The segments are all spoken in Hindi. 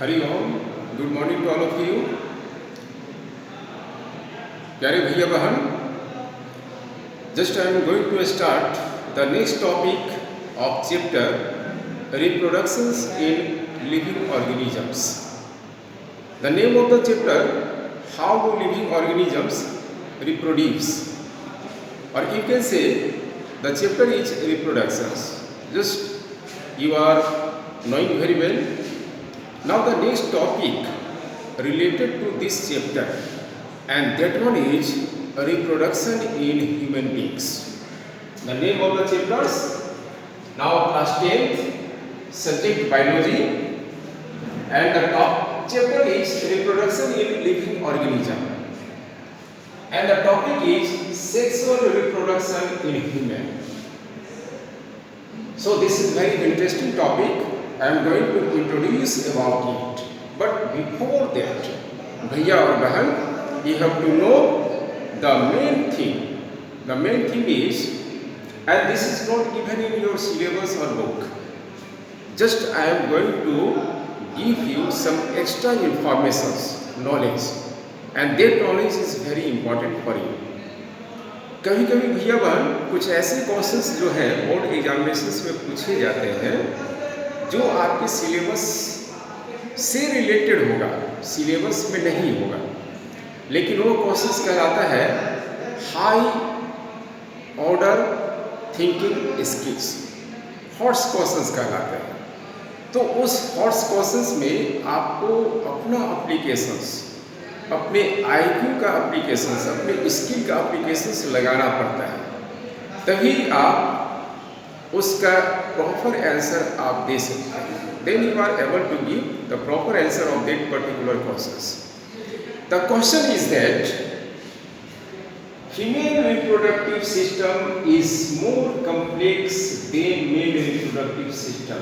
Hari Om. Good morning to all of you. प्यारे भैया बहन, just I am going to start the next topic of chapter reproductions in living organisms. The name of the chapter how do living organisms reproduce, or you can say the chapter is reproductions. Just you are knowing very well. Now the next topic related to this chapter, and that one is reproduction in human beings. The name of the chapters, now class 10th, subject biology, and the top chapter is reproduction in living organism, and the topic is sexual reproduction in human. So this is very interesting topic. I am going to introduce about it. But before that, bhaiya aur bahan, you have to know the main thing. The main thing is, and this is not given in your syllabus or book, just I am going to give you some extra informations, knowledge, and that knowledge is very important for you. कभी कभी भैया बहन कुछ ऐसे क्वेश्चंस जो है बोर्ड एग्जामिनेशंस में पूछे जाते हैं जो आपके सिलेबस से रिलेटेड होगा, सिलेबस में नहीं होगा, लेकिन वो क्वेश्चंस कहलाता है high order thinking skills, hots questions कहलाते हैं। तो उस हॉट्स क्वेश्चंस में आपको अपना एप्लीकेशंस, अपने IQ का एप्लीकेशंस, अपने स्किल का एप्लीकेशंस लगाना पड़ता है, तभी आप उसका प्रॉपर आंसर आप दे सकते हैं। Then you are able to give the proper answer of that particular questions. The question is that female reproductive system is more complex than male reproductive system.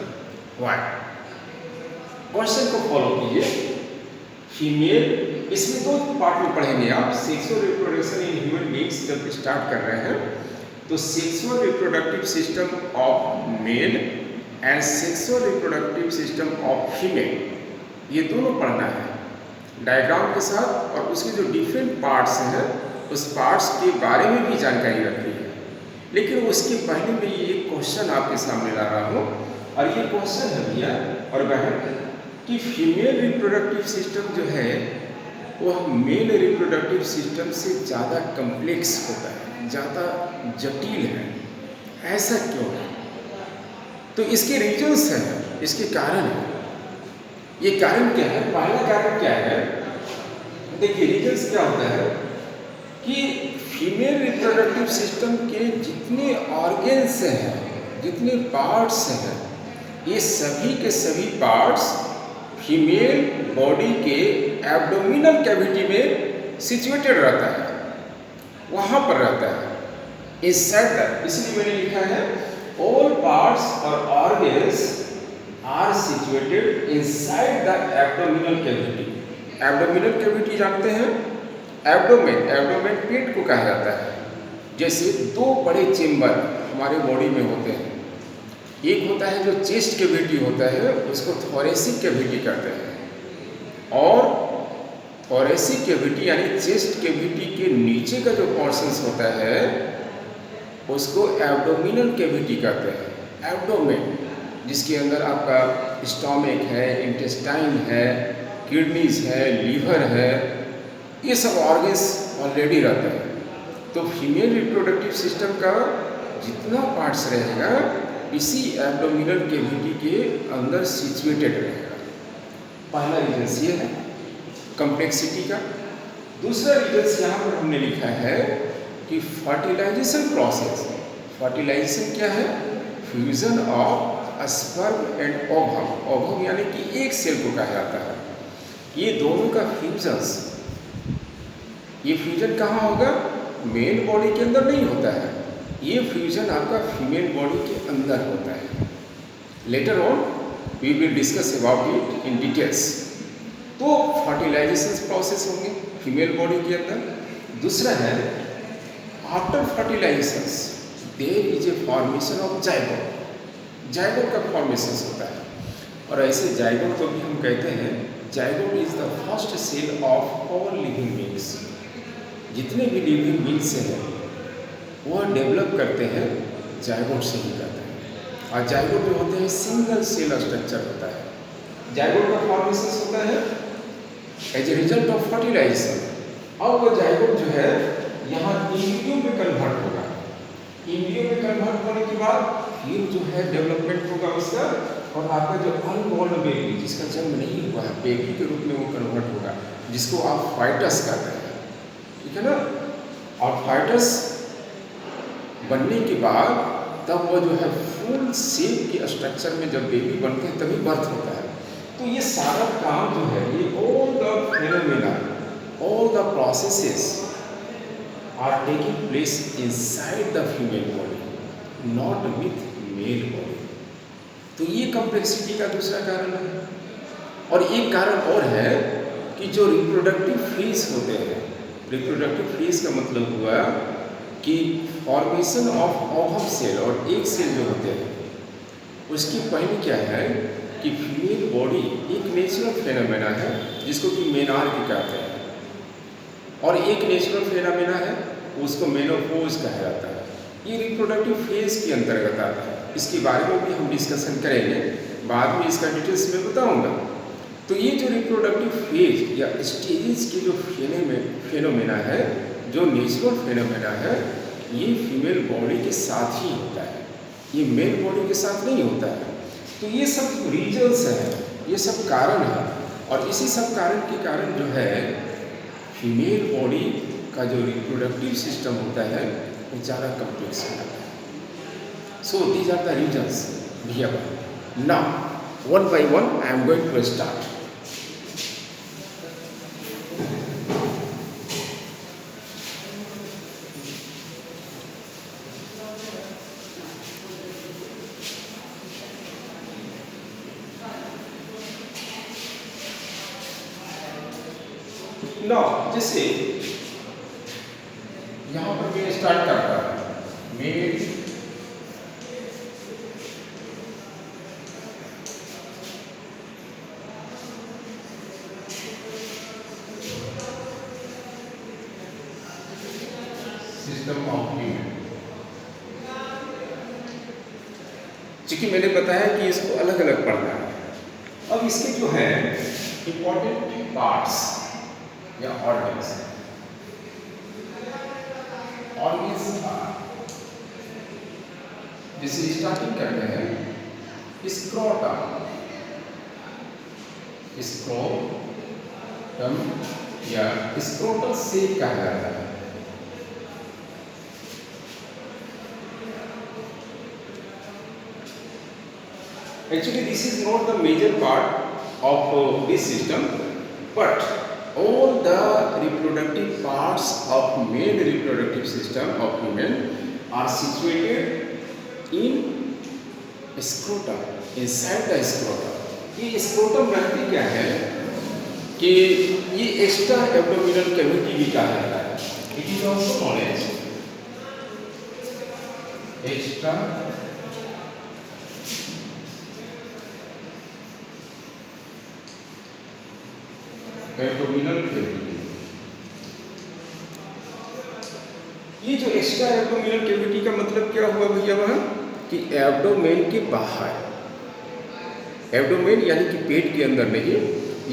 Why? Question को फॉलो कीजिए। फीमेल, इसमें दो पार्ट में पढ़ेंगे आप। Sexual reproduction in human beings जब स्टार्ट कर रहे हैं तो sexual reproductive system of male and sexual reproductive system of female, ये दोनों पढ़ना है डायग्राम के साथ, और उसके जो डिफरेंट पार्ट्स हैं उस पार्ट्स के बारे में भी जानकारी रखनी है। लेकिन उसके पहले मैं ये क्वेश्चन आपके सामने ला रहा हूँ, और ये क्वेश्चन है भैया और बहन कि फीमेल रिप्रोडक्टिव सिस्टम जो है वह मेल रिप्रोडक्टिव सिस्टम से ज़्यादा कम्प्लेक्स होता है, ज़्यादा जटिल है। ऐसा क्यों है? तो इसके रीजन्स हैं, इसके कारण हैं। ये कारण क्या है? पहला कारण क्या है? देखिए, रीजन्स क्या होता है कि फीमेल रिप्रोडक्टिव सिस्टम के जितने ऑर्गेन्स हैं, जितने पार्ट्स हैं, ये सभी के सभी पार्ट्स फीमेल बॉडी के एब्डोमिनल कैविटी में सिचुएटेड रहता है, वहाँ पर रहता है इनसाइड दैट। इसलिए मैंने लिखा है ऑल पार्ट्स और organs are situated inside the abdominal cavity. Abdominal cavity जानते हैं? एब्डोमेन, एब्डोमेन पेट को कहा जाता है। जैसे दो बड़े चेम्बर हमारे बॉडी में होते हैं, एक होता है जो चेस्ट कैविटी होता है, उसको थोरेसिक कैविटी कहते हैं, और थोरेसिक कैविटी यानी चेस्ट कैविटी के नीचे का जो पोर्शंस होता है उसको एब्डोमिनल कैविटी कहते हैं। एब्डोमेन, जिसके अंदर आपका स्टोमक है, इंटेस्टाइन है, किडनीज है, लीवर है, ये सब ऑर्गन्स ऑलरेडी रहते हैं। तो फीमेल रिप्रोडक्टिव सिस्टम का जितना पार्ट्स रहेगा इसी एब्डोमिनल कैविटी के अंदर सिचुएटेड रहेगा। पहला रीजन ये है कॉम्प्लेक्सिटी का। दूसरा रीजन यहाँ पर हमने लिखा है कि फर्टिलाइजेशन प्रोसेस। फर्टिलाइजेशन क्या है? Fusion of sperm and ovum. Ovum यानी कि एक सेल को कहा जाता है। ये दोनों का फ्यूजन्स, ये फ्यूजन कहाँ होगा? मेल बॉडी के अंदर नहीं होता है, ये फ्यूजन आपका फीमेल बॉडी के अंदर होता है। Later on we will discuss about it in details. तो फर्टिलाइजेशन प्रोसेस होंगे फीमेल बॉडी के अंदर। दूसरा है after fertilization there is a formation of zygote. Zygote का फॉर्मेशन होता है। और ऐसे जाइगोट को भी हम कहते हैं, zygote is the first cell of all living beings. जितने भी लिविंग बींग्स हैं वह डेवलप करते हैं जाइगोट से ही करते हैं। और जाइगोट जो होते हैं सिंगल सेल स्ट्रक्चर होता है। जाइगोट का फॉर्मेशन होता है as a result of fertilization. अब वो जाइगोट जो है यहाँ एम्ब्रियो में कन्वर्ट होगा। एम्ब्रियो में कन्वर्ट होने के बाद फिर जो है डेवलपमेंट होगा उसका, और आपका जो अनबॉर्न बेबी जिसका जन्म नहीं हुआ है बेबी के रूप में वो कन्वर्ट होगा, जिसको आप फाइटस कहते हैं, ठीक है ना। और फाइटस बनने के बाद तब वो जो है फुल शेप के स्ट्रक्चर में जब बेबी बनते हैं तभी बर्थ होता है। तो ये सारा काम जो है ये all the phenomena, all the processes are taking place inside the female body, not with male body. तो ये कॉम्प्लेक्सिटी का दूसरा कारण है। और एक कारण और है कि जो रिप्रोडक्टिव फेज होते हैं, रिप्रोडक्टिव फेज का मतलब हुआ कि फॉर्मेशन ऑफ ओवम सेल और एग सेल जो होते हैं उसकी पहले क्या है कि फीमेल बॉडी एक नेचुरल फेनोमेना है जिसको कि मेनार्क कहते हैं, और एक नेचुरल फेनोमेना है उसको मेनोपॉज कहा जाता है। ये रिप्रोडक्टिव फेज के अंतर्गत आता है। इसके बारे में भी हम डिस्कशन करेंगे, बाद में इसका डिटेल्स में बताऊंगा। तो ये जो रिप्रोडक्टिव फेज या स्टेजेस के जो फेनोमेना है, जो नेचुरल फेनोमेना है, ये फीमेल बॉडी के साथ ही होता है, ये मेल बॉडी के साथ नहीं होता है। तो ये सब रीजन्स हैं, ये सब कारण है, और इसी सब कारण के कारण जो है फीमेल बॉडी का जो रिप्रोडक्टिव सिस्टम होता है वो ज़्यादा कम्प्लेक्स हो जाता है। So these are the reasons we have. Now, one by one, I am going to start. Now, जैसे यहाँ पर मैं स्टार्ट करता हूँ मेल सिस्टम ऑफ ह्यूमन। चूंकि मैंने बताया कि इसको अलग अलग पढ़ना है। अब इसके जो है इंपॉर्टेंट पार्ट्स या ऑर्गन्स जिसे स्टार्टिंग करते हैं स्क्रोटम या स्क्रोटल से कहा जाता है। Actually, this is not the major part of this system, but all the reproductive parts of male reproductive system of women are situated in scrotum, inside the scrotum. ये scrotum रहती क्या है कि ये एक्स्ट्रा एब्डोमिनल कैविटी भी कहा जाता है। It is also known as extra abdominal cavity. ये जो एक्स्ट्रा एब्डोमिनल कैविटी का मतलब क्या हुआ भैया वहाँ कि एब्डोमेन के बाहर, एब्डोमेन यानी कि पेट के अंदर नहीं,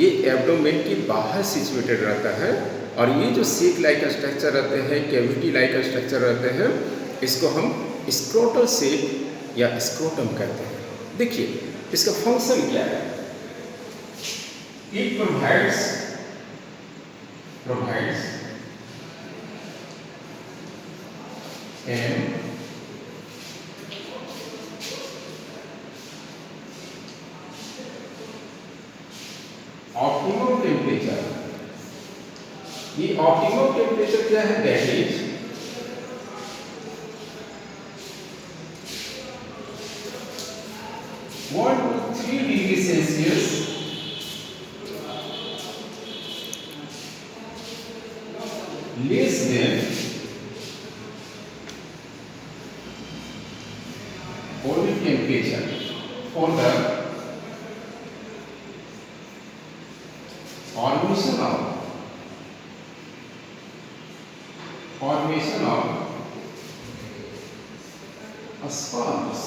ये एब्डोमेन के बाहर सिचुएटेड रहता है। और ये जो सेक लाइक स्ट्रक्चर रहते हैं, कैविटी लाइक स्ट्रक्चर रहते हैं, इसको हम स्क्रोटल सेक या स्क्रोटम कहते हैं। देखिए इसका फंक्शन क्या है। It provides an optimum temperature। ये optimum temperature क्या है? That is 1 to 3 degrees Celsius less than body temperature for the formation of sperms.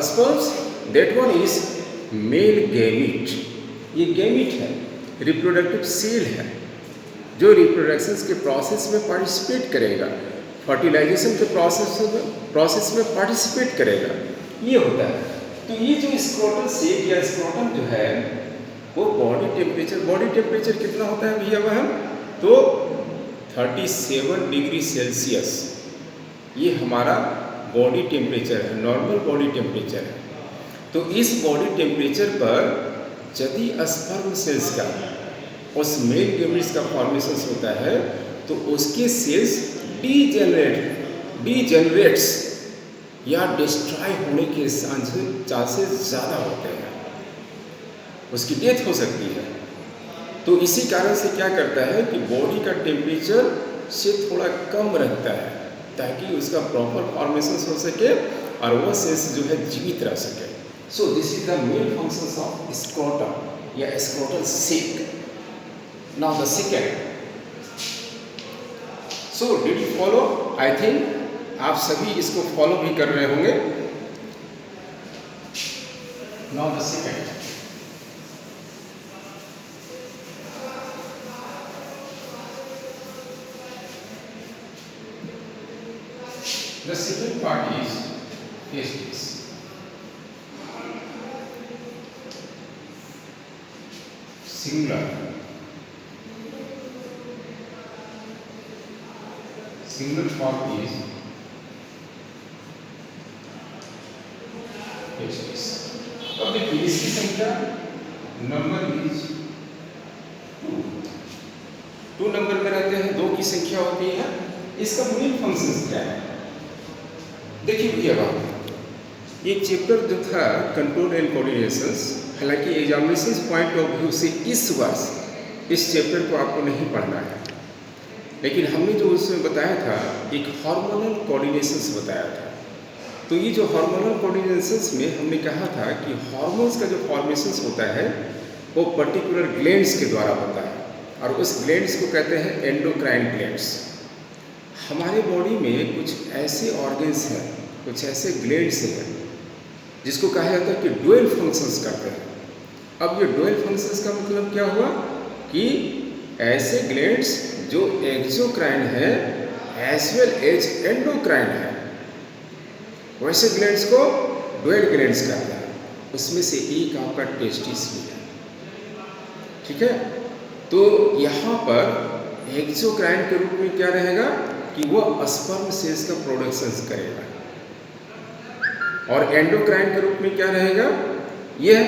Sperms, that one is male gamete. ये गैमीट है, रिप्रोडक्टिव सेल है, जो रिप्रोडक्शन के प्रोसेस में पार्टिसिपेट करेगा, फर्टिलाइजेशन के प्रोसेस में पार्टिसिपेट करेगा, ये होता है। तो ये जो स्क्रोटल सेक या स्क्रोटम जो है वो बॉडी टेम्परेचर कितना होता है भैया वह, तो 37 डिग्री सेल्सियस ये हमारा बॉडी टेम्परेचर है, नॉर्मल बॉडी टेम्परेचर है। तो इस बॉडी टेम्परेचर पर यदि स्पर्म सेल्स का, उस मेल गैमीट्स का फॉर्मेशन होता है तो उसके सेल्स डीजेनरेट्स या डिस्ट्रॉय होने के चांसेस ज़्यादा होते हैं, उसकी डेथ हो सकती है। तो इसी कारण से क्या करता है कि बॉडी का टेम्परेचर से थोड़ा कम रखता है ताकि उसका प्रॉपर फॉर्मेशन हो सके और वह सेल्स जो है जीवित रह सके। So this is the main functions of scrotum या scrotal sac. Now the second, so did you follow? I think आप सभी इसको फॉलो भी कर रहे होंगे। Now the second, the second part is testes. Singular form is testes. अब देखिए इसकी संख्या नंबर इज 2 नंबर में रहते हैं, 2 की संख्या होती है। इसका मेन फंक्शन क्या है देखिए भैया बात, ये चैप्टर जो था कंट्रोल एंड कोऑर्डिनेशंस, हालांकि एग्जामिनेशन पॉइंट ऑफ व्यू से इस वर्ष इस चैप्टर को आपको नहीं पढ़ना है, लेकिन हमने जो उसमें बताया था एक हार्मोनल कोऑर्डिनेशंस बताया था। तो ये जो हार्मोनल कोऑर्डिनेशंस में हमने कहा था कि हार्मोन्स का जो फॉर्मेशंस होता है वो पर्टिकुलर ग्लैंड्स के द्वारा होता है और उस ग्लैंड्स को कहते हैं एंडोक्राइन ग्लैंड्स। हमारे बॉडी में कुछ ऐसे ऑर्गन्स हैं, कुछ ऐसे ग्लैंड्स हैं जिसको कहा जाता है कि डुअल फंक्शंस करते हैं। अब ये डुअल फंक्शंस का मतलब क्या हुआ कि ऐसे ग्लैंड्स जो एक्सोक्राइन है एज वेल एज एंडोक्राइन है, वैसे ग्लैंड्स को डुअल ग्लैंड्स कहते हैं। उसमें से एक आपका टेस्टिस भी है, ठीक है। तो यहाँ पर एक्सोक्राइन के रूप में क्या रहेगा कि वह स्पर्म सेल्स का प्रोडक्शन करेगा, और एंडोक्राइन के रूप में क्या रहेगा, यह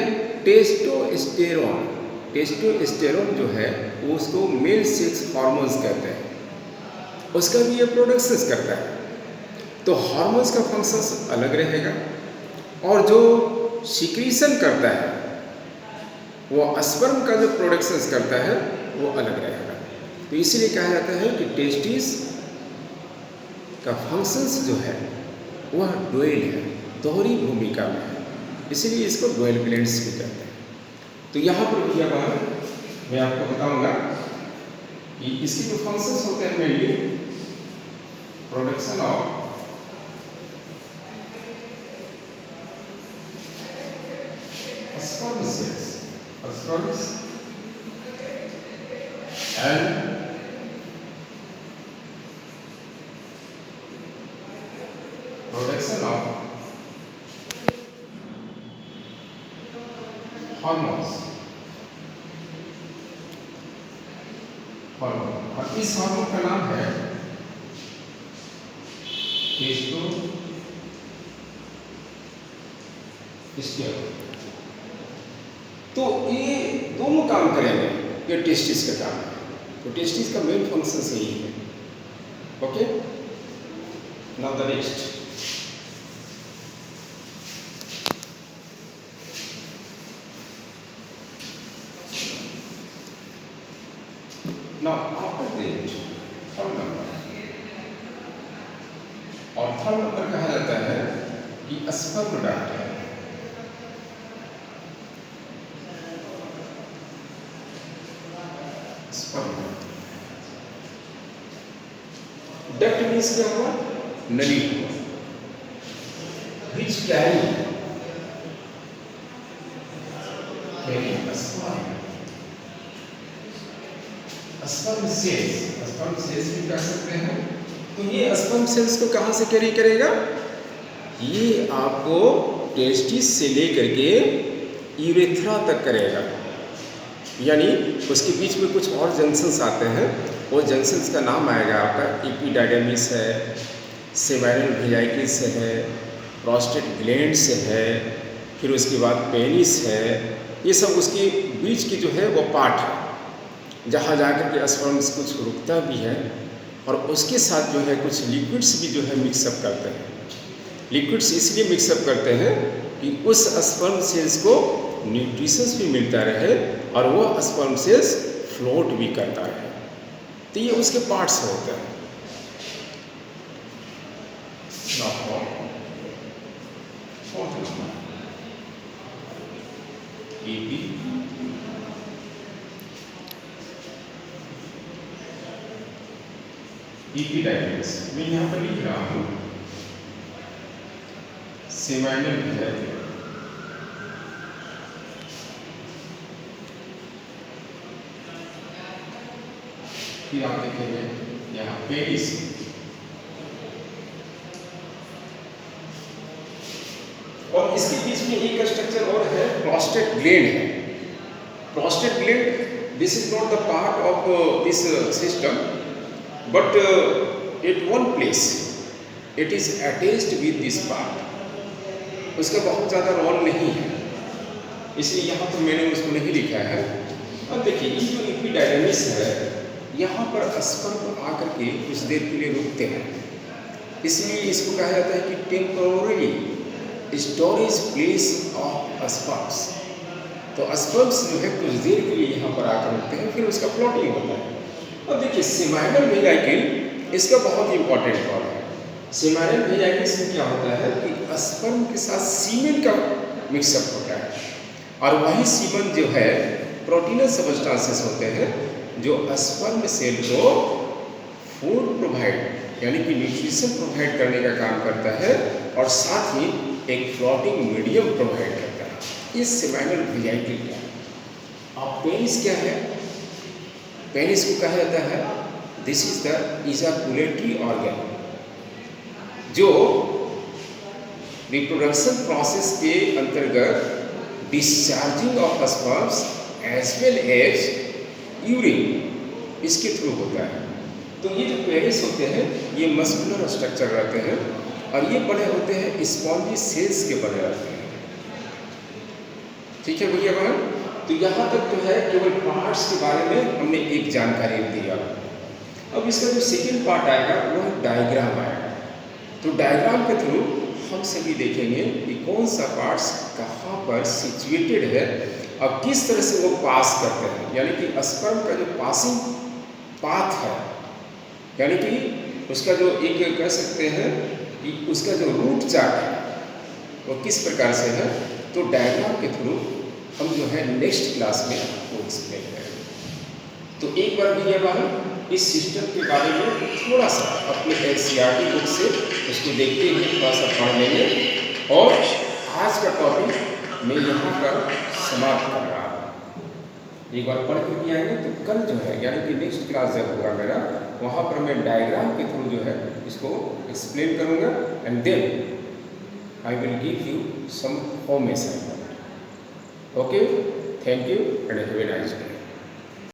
टेस्टोस्टेरोन जो है वो उसको मेल सेक्स हार्मोन्स कहते हैं, उसका भी ये प्रोडक्शन करता है। तो हार्मोन्स का फंक्शन अलग रहेगा और जो सिक्रीशन करता है वो स्पर्म का जो प्रोडक्शन करता है वो अलग रहेगा। तो इसीलिए कहा जाता है कि टेस्टिस का फंक्शंस जो है वह डुअल है, दोहरी भूमिका में है, इसीलिए इसको डुअल ग्लैंड्स भी कहते हैं। तो यहाँ पर भैया मैं आपको बताऊंगा कि इसके जो फंक्शंस होते हैं mainly production of sperm cells and production of hormones। और इस हार्मोन का नाम है टेस्टोस्टेरोन। तो ये दोनों काम करेंगे, ये टेस्टिस का काम है। तो टेस्टिस का मेन फंक्शन यही है। Okay, now the next, now after that third number, और थर्ड नंबर कहा जाता है कि स्पर्म डाटा। मीन्स क्या हुआ, नली हुआ, which carry स्पर्म सेल्स भी कह सकते हैं। तो ये स्पर्म सेल्स को कहाँ से कैरी करेगा, ये आपको टेस्टिस से लेकर के यूरेथ्रा तक करेगा, यानी उसके बीच में कुछ और जंक्शंस आते हैं, वो जंक्शंस का नाम आएगा आपका एपिडाइडमिस है, सेमिनल वेजाइटिस है, प्रोस्टेट ग्लैंड्स है, फिर उसके बाद पेनिस है, ये सब उसके बीच की जो है वो पार्ट है, जहाँ जाकर के स्पर्म्स कुछ रुकता भी है, और उसके साथ जो है कुछ लिक्विड्स भी जो है मिक्सअप करते हैं। लिक्विड्स इसलिए मिक्सअप करते हैं कि उस स्पर्म सेल्स को न्यूट्रिशंस भी मिलता रहे और वो स्पर्म सेल्स फ्लोट भी करता रहे। तो ये उसके पार्ट्स होते हैं। एपिडाइडमिस मैं यहाँ पर लिख रहा हूँ सेमिनल वेजाइटिस, फिर आप देखेंगे यहाँ पेनिस, और इसके बीच में एक स्ट्रक्चर और है, प्रोस्टेट ग्लैंड है। Prostate gland, this is not the part of this system, but at one place it is attached with this part, उसका बहुत ज़्यादा रोल नहीं है, इसलिए यहाँ पर मैंने उसको नहीं लिखा है। अब देखिए ये जो एपिडाइडमिस है, यहाँ पर स्पर्म आकर के कुछ देर के लिए रुकते हैं, इसलिए इसको कहा जाता है कि temporary storage place of sperms. तो स्पर्म्स जो है कुछ देर के लिए यहाँ पर आकर रुकते हैं, फिर उसका फ्लोटिंग होता है। अब देखिए सेमिनल वेजाइकिल इसका बहुत इंपॉर्टेंट रोल है। सेमिनल वेजाइकिल्स में क्या होता है कि स्पर्म के साथ सीमेन का मिक्सअप होता है, और वही सीमेन जो है प्रोटीनस सब्सटेंसेस होते हैं जो स्पर्म सेल को फूड प्रोवाइड यानी कि न्यूट्रिशन प्रोवाइड करने का काम करता है, और साथ ही एक फ्लोटिंग मीडियम प्रोवाइड करता है। ये सेमिनल वेजाइकिल क्या है। अब पेनिस क्या है, पेनिस को कहा जाता है this is the ejaculatory organ, जो रिप्रोडक्शन प्रोसेस के अंतर्गत discharging of sperms as well as urine इसके थ्रू होता है। तो ये जो पेनिस होते हैं ये मस्कुलर स्ट्रक्चर रहते हैं, और ये बने होते हैं स्पॉन्जी सेल्स के बने रहते हैं। ठीक है भैया बहन, तो यहाँ तक तो है केवल पार्ट्स के बारे में हमने एक जानकारी दिया। अब इसका जो सेकेंड पार्ट आएगा वो डायग्राम आएगा। तो डायग्राम के थ्रू हम सभी देखेंगे कि कौन सा पार्ट्स कहाँ पर सिचुएटेड है और किस तरह से वो पास करते हैं, यानी कि स्पर्म का जो पासिंग पाथ है, यानी कि उसका जो एक कह सकते हैं कि उसका जो रूट चार्ट है वो किस प्रकार से है। तो डायग्राम के थ्रू हम जो है नेक्स्ट क्लास में आपको एक्सप्लेन करेंगे। तो एक बार भैया बाहर इस सिस्टम के बारे में थोड़ा सा अपने एनसीईआरटी बुक से उसको देखते हुए थोड़ा सा पढ़ लेंगे, और आज का टॉपिक मैं यहाँ पर समाप्त कर रहा हूँ। एक बार पढ़ के भी आएंगे तो कल जो है यानी कि नेक्स्ट क्लास जब होगा मेरा, वहाँ पर मैं डायग्राम के थ्रू जो है इसको एक्सप्लेन करूँगा, and then I will give you some home assignment. Okay, thank you and have a nice day.